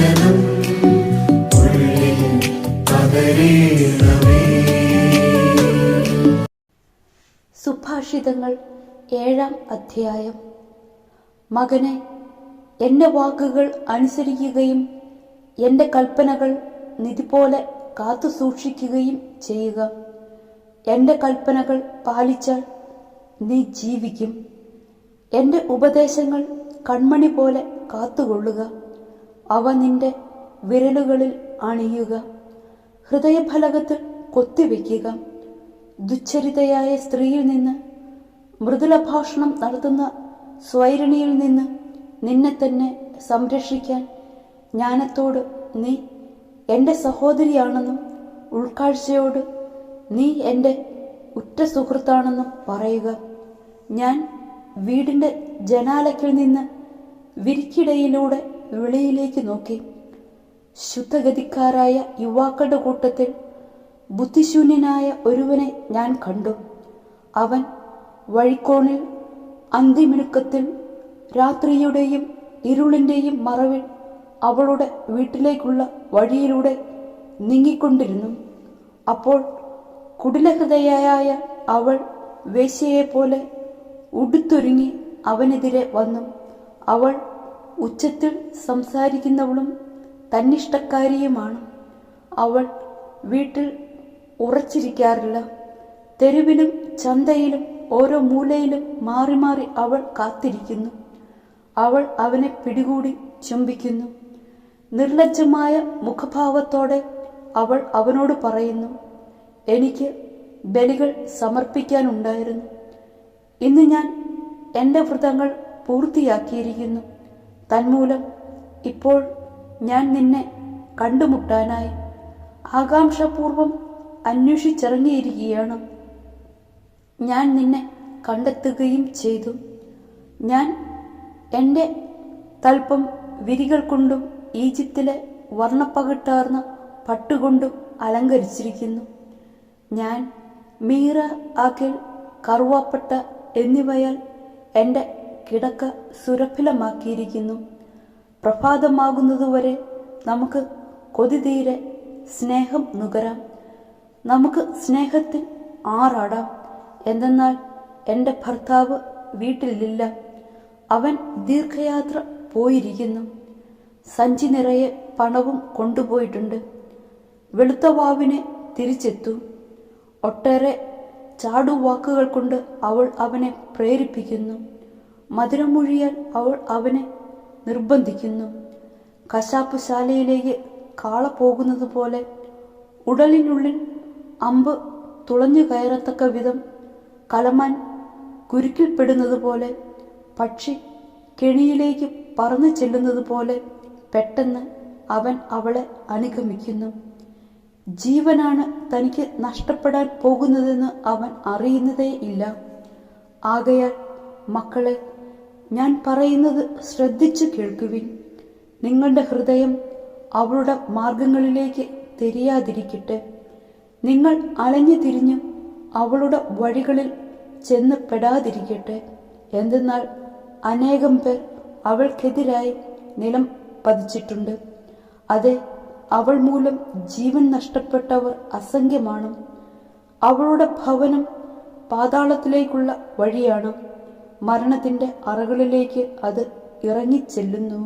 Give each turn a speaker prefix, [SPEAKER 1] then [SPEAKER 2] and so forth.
[SPEAKER 1] വചനം ഉള്ളിൽ പകരേണമേ.
[SPEAKER 2] സുഭാഷിതങ്ങൾ 7-ാം അധ്യായം. മകനെ, എൻ്റെ വാക്കുകൾ അനുസരിക്കുകയും എൻ്റെ കൽപ്പനകൾ നിധി പോലെ കാത്തു സൂക്ഷിക്കുകയും ചെയ്യുക. എൻ്റെ കൽപ്പനകൾ പാലിച്ചാൽ നീ ജീവിക്കും. എൻ്റെ ഉപദേശങ്ങൾ കൺമണി പോലെ കാത്തുകൊള്ളുക. അവ നിന്റെ വിരലുകളിൽ അണിയുക, ഹൃദയഫലകത്തിൽ കൊത്തിവെക്കുക. ദുശ്ചരിതയായ സ്ത്രീയിൽ നിന്ന്, മൃദുല ഭാഷണം നടത്തുന്ന സ്വൈരിണിയിൽ നിന്ന് നിന്നെ തന്നെ സംരക്ഷിക്കാൻ ജ്ഞാനത്തോട് നീ എൻ്റെ സഹോദരിയാണെന്നും ഉൾക്കാഴ്ചയോട് നീ എൻ്റെ ഉറ്റ സുഹൃത്താണെന്നും പറയുക. ഞാൻ വീടിൻ്റെ ജനാലയ്ക്കിൽ നിന്ന് വിരിക്കിടയിലൂടെ വെളിയിലേക്ക് നോക്കി. ശുദ്ധഗതിക്കാരായ യുവാക്കളുടെ കൂട്ടത്തിൽ ബുദ്ധിശൂന്യനായ ഒരുവനെ ഞാൻ കണ്ടു. അവൻ വഴിക്കോണിൽ അന്തിമിനുക്കത്തിൽ രാത്രിയുടെയും ഇരുളിൻ്റെയും മറവിൽ അവളുടെ വീട്ടിലേക്കുള്ള വഴിയിലൂടെ നീങ്ങിക്കൊണ്ടിരുന്നു. അപ്പോൾ കുടിലഹൃദയായ അവൾ വേശ്യയെപ്പോലെ ഉടുത്തൊരുങ്ങി അവനെതിരെ വന്നു. അവൾ ഉച്ചത്തിൽ സംസാരിക്കുന്നവളും തന്നിഷ്ടക്കാരിയുമാണ്. അവൾ വീട്ടിൽ ഉറച്ചിരിക്കാറില്ല. തെരുവിലും ചന്തയിലും ഓരോ മൂലയിലും മാറി മാറി അവൾ കാത്തിരിക്കുന്നു. അവൾ അവനെ പിടികൂടി ചുംബിക്കുന്നു. നിർലജ്ജമായ മുഖഭാവത്തോടെ അവൾ അവനോട് പറയുന്നു, എനിക്ക് ബലികൾ സമർപ്പിക്കാനുണ്ടായിരുന്നു. ഇന്ന് ഞാൻ എൻ്റെ വ്രതങ്ങൾ പൂർത്തിയാക്കിയിരിക്കുന്നു. തന്മൂലം ഇപ്പോൾ ഞാൻ നിന്നെ കണ്ടുമുട്ടാനായി ആകാംക്ഷാപൂർവം അന്വേഷിച്ചിറങ്ങിയിരിക്കുകയാണ്. ഞാൻ നിന്നെ കണ്ടെത്തുകയും ചെയ്തു. ഞാൻ എൻ്റെ തൽപ്പം വിരികൾ കൊണ്ടും ഈജിപ്തിലെ വർണ്ണപ്പകിട്ടാർന്ന പട്ടുകൊണ്ടും അലങ്കരിച്ചിരിക്കുന്നു. ഞാൻ മീറ, അകിൽ, കറുവാപ്പട്ട എന്നിവയാൽ എൻ്റെ കിടക്ക സുരഭിലമാക്കിയിരിക്കുന്നു. പ്രഭാതമാകുന്നതുവരെ നമുക്ക് കൊതി തീരെ സ്നേഹം നുകരാം. നമുക്ക് സ്നേഹത്തിൽ ആറാടാം. എന്തെന്നാൽ എൻ്റെ ഭർത്താവ് വീട്ടിലില്ല. അവൻ ദീർഘയാത്ര പോയിരിക്കുന്നു. സഞ്ചി നിറയെ പണവും കൊണ്ടുപോയിട്ടുണ്ട്. വെളുത്ത വാവിനെ തിരിച്ചെത്തു. ഒട്ടേറെ ചാടുവാക്കുകൾ കൊണ്ട് അവൾ അവനെ പ്രേരിപ്പിക്കുന്നു. മധുരമൊഴിയാൽ അവൾ അവനെ നിർബന്ധിക്കുന്നു. കശാപ്പുശാലയിലേക്ക് കാള പോകുന്നത് പോലെ, ഉടലിനുള്ളിൽ അമ്പ് തുളഞ്ഞു കയറത്തക്ക വിധം കലമാൻ കുരുക്കിൽപ്പെടുന്നത് പോലെ, പക്ഷി കെണിയിലേക്ക് പറന്നു ചെല്ലുന്നത് പോലെ പെട്ടെന്ന് അവൻ അവളെ അനുഗമിക്കുന്നു. ജീവനാണ് തനിക്ക് നഷ്ടപ്പെടാൻ പോകുന്നതെന്ന് അവൻ അറിയുന്നതേ ഇല്ല. ആകയാൽ മക്കളെ, ഞാൻ പറയുന്നത് ശ്രദ്ധിച്ചു കേൾക്കുവിൻ. നിങ്ങളുടെ ഹൃദയം അവളുടെ മാർഗങ്ങളിലേക്ക് തിരിയാതിരിക്കട്ടെ. നിങ്ങൾ അലഞ്ഞു തിരിഞ്ഞു അവളുടെ വഴികളിൽ ചെന്ന് പെടാതിരിക്കട്ടെ. എന്തെന്നാൽ അനേകം പേർ അവൾക്കെതിരായി നിലം പതിച്ചിട്ടുണ്ട്. അതെ, അവൾ മൂലം ജീവൻ നഷ്ടപ്പെട്ടവർ അസംഖ്യമാണ്. അവളുടെ ഭവനം പാതാളത്തിലേക്കുള്ള വഴിയാണ്. മരണത്തിൻ്റെ അറകളിലേക്ക് അത് ഇറങ്ങിച്ചെല്ലുന്നു.